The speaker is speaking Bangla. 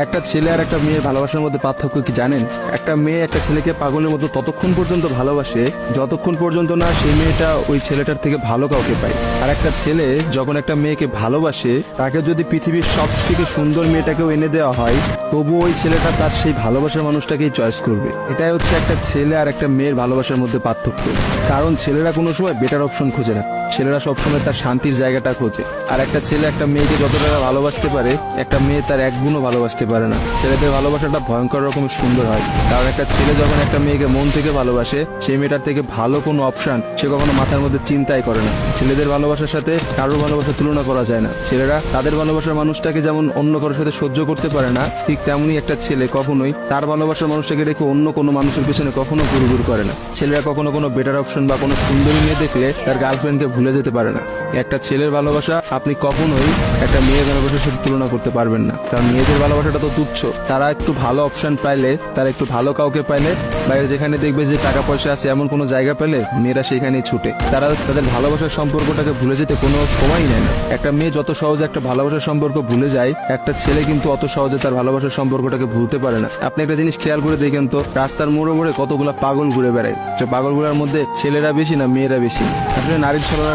একটা ছেলে আর একটা মেয়ের ভালোবাসার মধ্যে পার্থক্য কি জানেন? একটা মেয়ে একটা ছেলেকে পাগলের মতো ততক্ষণ পর্যন্ত ভালোবাসে যতক্ষণ পর্যন্ত না সেই মেয়েটা ওই ছেলেটার থেকে ভালো কাউকে পায়। আর একটা ছেলে যখন একটা মেয়েকে ভালোবাসে, তাকে যদি পৃথিবীর সব থেকে সুন্দর মেয়েটাকেও এনে দেওয়া হয়, তবু ওই ছেলেটা তার সেই ভালোবাসার মানুষটাকেই চয়েস করবে। এটাই হচ্ছে একটা ছেলে আর একটা মেয়ের ভালোবাসার মধ্যে পার্থক্য। কারণ ছেলেরা কোনো সময় বেটার অপশন খোঁজে না, ছেলেরা সবসময় তার শান্তির জায়গাটা খোঁজে। আর একটা ছেলে একটা মেয়েকে যতটা ভালোবাসতে পারে, একটা মেয়ে তার এক গুণও ভালোবাসতে পারে না। ছেলেদের ভালোবাসাটা ভয়ঙ্কর রকমের সুন্দর হয়, কারণ একটা ছেলে যখন একটা মেয়েকে মন থেকে ভালোবাসে, সেই মেয়েটার থেকে ভালো কোনো অপশন সে কখনো মাথার মধ্যে চিন্তাই করে না। ছেলেদের ভালোবাসার সাথে কারোর ভালোবাসা তুলনা করা যায় না। ছেলেরা তাদের ভালোবাসার মানুষটাকে যেমন অন্য কারোর সাথে সহ্য করতে পারে না, ঠিক তেমনি একটা ছেলে কখনোই তার ভালোবাসার মানুষটাকে রেখে অন্য কোনো মানুষের পেছনে কখনো ঘুরঘুর করে না। ছেলেরা কখনো কোনো বেটার অপশন বা কোনো সুন্দরী মেয়ে দেখলে তার গার্লফ্রেন্ডকে ভুলে যেতে পারে না। একটা ছেলের ভালোবাসা আপনি কখনোই একটা মেয়ের ভালোবাসার সাথে তুলনা করতে পারবেন না, কারণ মেয়েদের ভালোবাসাটা তো তুচ্ছ। তারা একটু ভালো অপশন পাইলে, তারা একটু ভালো কাউকে পাইলে, বাইরে যেখানে দেখবে যে টাকা পয়সা আছে এমন কোনো জায়গা পেলে মেয়েরা সেখানেই ছুটে। তারা তাদের ভালোবাসার সম্পর্কটাকে ভুলে যেতে কোনো সময়ই নেয় না। একটা মেয়ে যত সহজে একটা ভালোবাসার সম্পর্ক ভুলে যায়, একটা ছেলে কিন্তু অত সহজে তার ভালোবাসার সম্পর্কটাকে ভুলতে পারে না। আপনি একটা জিনিস খেয়াল করে দেখেন তো, রাস্তার মোড়ে মোড়ে কতগুলা পাগল ঘুরে বেড়ায়। পাগলগুলোর মধ্যে ছেলেরা বেশি না মেয়েরা বেশি? আসলে নারীর ছলনা